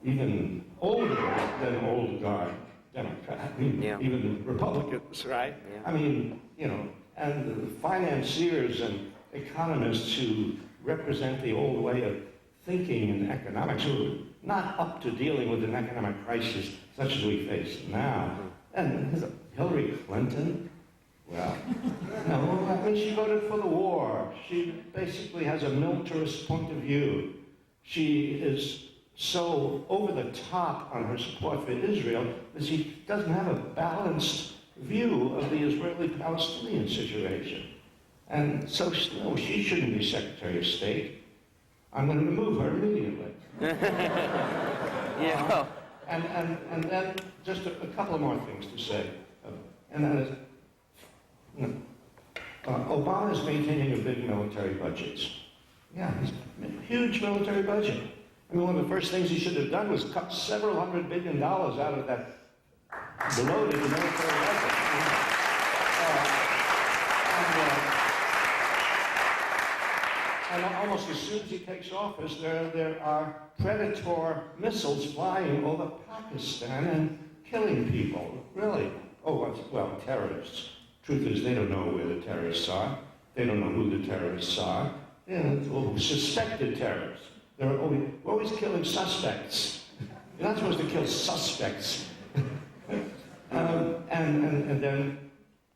even older than old guard Democrats, even Republicans, right? Yeah. I mean, and the financiers and economists who represent the old way of thinking in economics, who are not up to dealing with an economic crisis such as we face now. And Hillary Clinton, well, no, I mean, she voted for the war. She basically has a militarist point of view. She is so over the top on her support for Israel that she doesn't have a balanced view of the Israeli-Palestinian situation. And so, no, she shouldn't be Secretary of State. I'm going to remove her immediately. Yeah. And then just a couple of more things to say. And that is, Obama is maintaining a big military budget. Yeah, he's a huge military budget. I mean, one of the first things he should have done was cut several $100 billion out of that bloated military budget. And almost as soon as he takes office, there are Predator missiles flying over Pakistan and killing people. Really? Well, terrorists. Truth is, they don't know where the terrorists are. They don't know who the terrorists are. Suspected terrorists. We're always killing suspects. You're not supposed to kill suspects. And then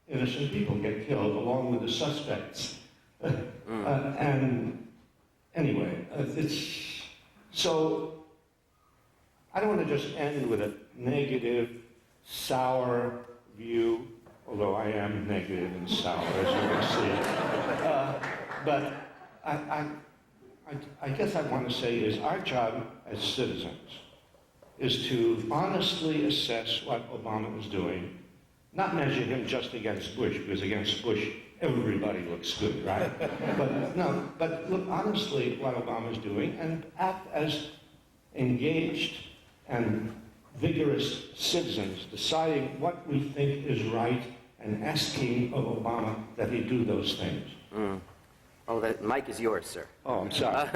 innocent people get killed along with the suspects. And anyway, so I don't want to just end with a negative, sour view, although I am negative and sour, as you can see. But I guess I want to say is our job as citizens is to honestly assess what Obama is doing, not measure him just against Bush, because against Bush, everybody looks good, right? But look honestly at what Obama is doing and act as engaged and vigorous citizens, deciding what we think is right and asking of Obama that he do those things. Oh, that mic is yours, sir. Oh, I'm sorry.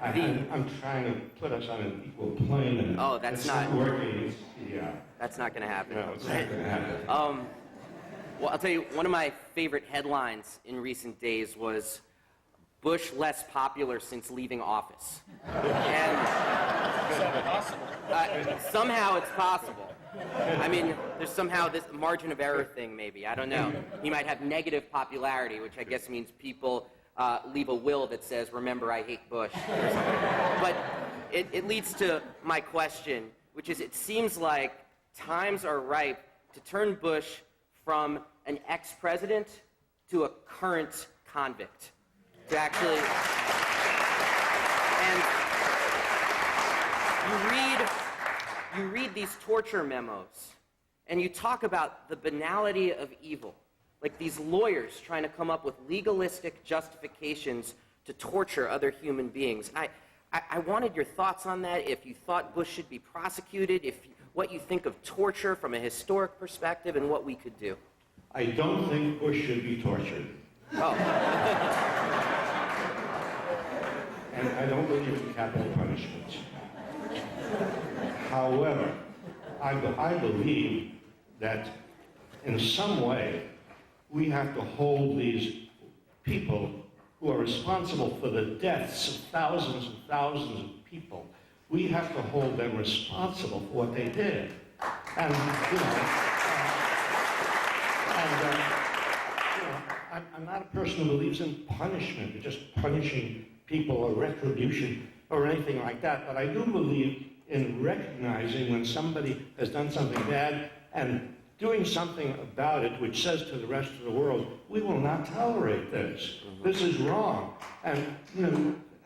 I'm trying to put us on an equal plane, and that's it's not working. Yeah. That's not going to happen. No, it's not going to happen. Well, I'll tell you, one of my favorite headlines in recent days was Bush less popular since leaving office. And somehow it's possible. I mean, there's somehow this margin of error thing, maybe. I don't know. He might have negative popularity, which I guess means people leave a will that says, remember, I hate Bush. Or something. But it leads to my question, which is, it seems like times are ripe to turn Bush from an ex-president to a current convict. To actually... And you read these torture memos, and you talk about the banality of evil. Like these lawyers trying to come up with legalistic justifications to torture other human beings. I wanted your thoughts on that, if you thought Bush should be prosecuted, what you think of torture from a historic perspective, and what we could do. I don't think Bush should be tortured. Oh. And I don't believe in capital punishment. However, I believe that in some way we have to hold these people who are responsible for the deaths of thousands and thousands of people, we have to hold them responsible for what they did. And, I'm not a person who believes in punishment, just punishing people or retribution or anything like that, but I do believe in recognizing when somebody has done something bad and doing something about it which says to the rest of the world, we will not tolerate this. This is wrong. And,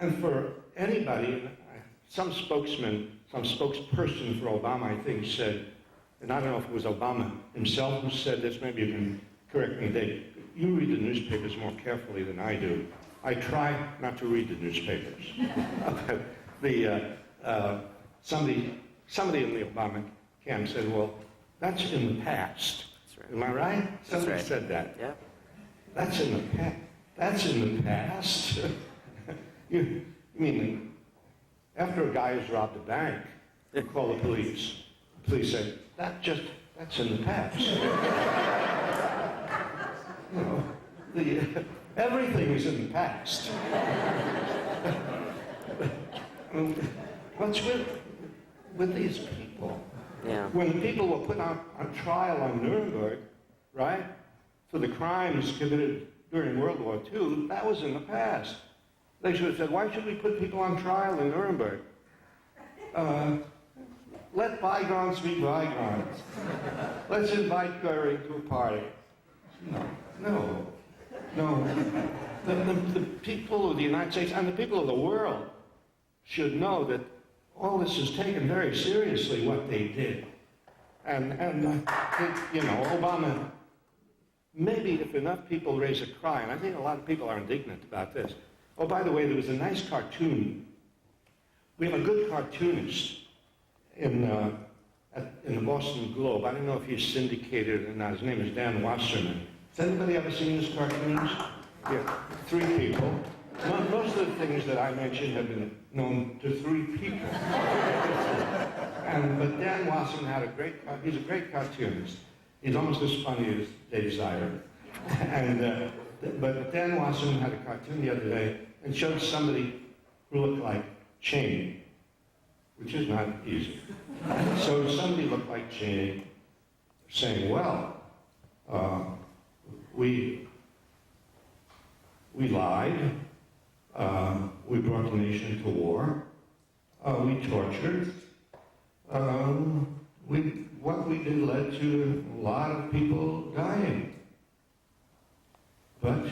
and for anybody, some spokesperson for Obama, I think, said, and I don't know if it was Obama himself who said this, maybe you can correct me, Dave, you read the newspapers more carefully than I do. I try not to read the newspapers. Somebody in the Obama camp said, well, that's in the past. That's right. Am I right? Somebody said that. Yeah. That's in the past. That's in the past. You mean, after a guy has robbed a bank, you call the police. The police say, that's in the past. You know, everything is in the past. What's with these people? Yeah. When people were put on trial on Nuremberg, right, for the crimes committed during World War II, that was in the past. They should have said, why should we put people on trial in Nuremberg? Let bygones be bygones. Let's invite Goering to a party. No. The people of the United States and the people of the world should know that all this is taken very seriously, what they did. And you know, Obama, maybe if enough people raise a cry, and I think a lot of people are indignant about this. Oh, by the way, there was a nice cartoon. We have a good cartoonist in the Boston Globe. I don't know if he's syndicated or not. His name is Dan Wasserman. Has anybody ever seen his cartoons? Yeah, 3 people. Most of the things that I mentioned have been known to 3 people. But Dan Wasserman had he's a great cartoonist. He's almost as funny as Dave Zirin. But Dan Wasserman had a cartoon the other day and showed somebody who looked like Cheney, which is not easy. So somebody looked like Cheney, saying, well, we lied, we brought the nation to war, we tortured, what we did led to a lot of people dying. But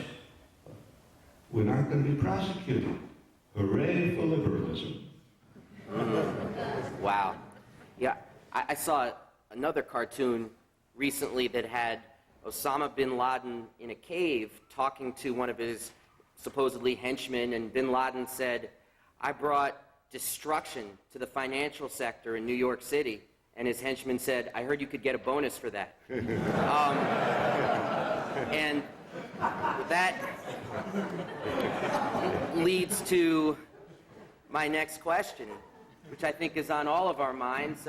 we're not going to be prosecuted. Hooray for liberalism. Wow. Yeah, I saw another cartoon recently that had Osama bin Laden in a cave talking to one of his supposedly henchmen, and bin Laden said, I brought destruction to the financial sector in New York City. And his henchman said, I heard you could get a bonus for that. And that leads to my next question, which I think is on all of our minds.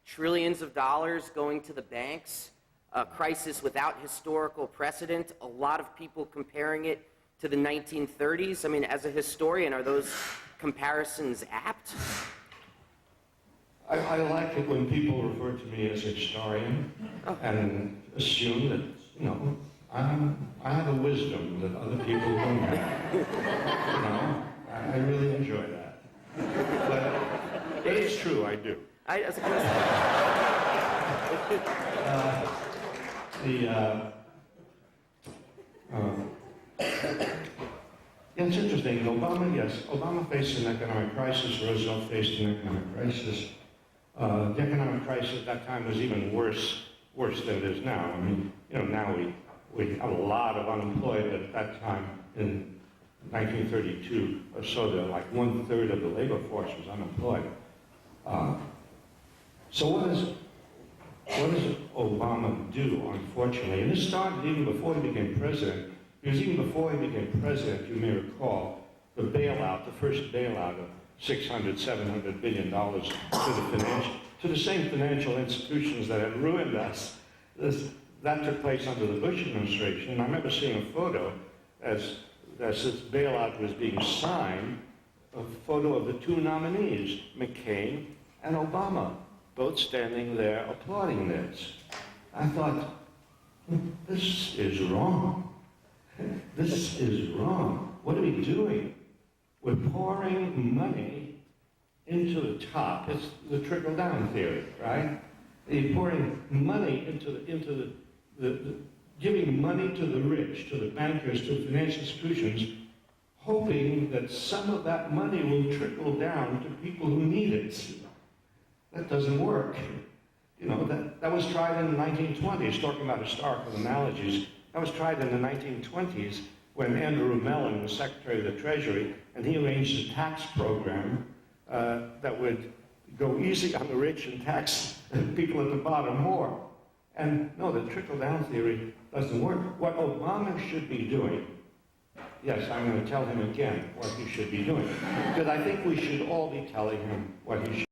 Trillions of dollars going to the banks, a crisis without historical precedent, a lot of people comparing it to the 1930s. I mean, as a historian, are those comparisons apt? I like it when people refer to me as a historian and assume that, you know, I have a wisdom that other people don't have. You know, I really enjoy that. But it's true, I do. I was going to say. It's interesting. Obama faced an economic crisis. Roosevelt faced an economic crisis. The economic crisis at that time was even worse than it is now. I mean, you know, now we have a lot of unemployed. At that time, in 1932 or so, like 1/3 of the labor force was unemployed. So what does Obama do, unfortunately? And this started even before he became president, because even before he became president, you may recall, the first bailout of $600–700 billion to the same financial institutions that had ruined us. That took place under the Bush administration. And I remember seeing a photo as this bailout was being signed, a photo of the 2 nominees, McCain and Obama, both standing there applauding this. I thought, this is wrong. This is wrong. What are we doing? We're pouring money into the top. It's the trickle-down theory, right? You're pouring money into the giving money to the rich, to the bankers, to financial institutions, hoping that some of that money will trickle down to people who need it. That doesn't work. You know, that was tried in the 1920s, talking about historical analogies. That was tried in the 1920s when Andrew Mellon was Secretary of the Treasury, and he arranged a tax program that would go easy on the rich and tax people at the bottom more. And no, the trickle-down theory doesn't work. What Obama should be doing, yes, I'm going to tell him again what he should be doing, because I think we should all be telling him what he should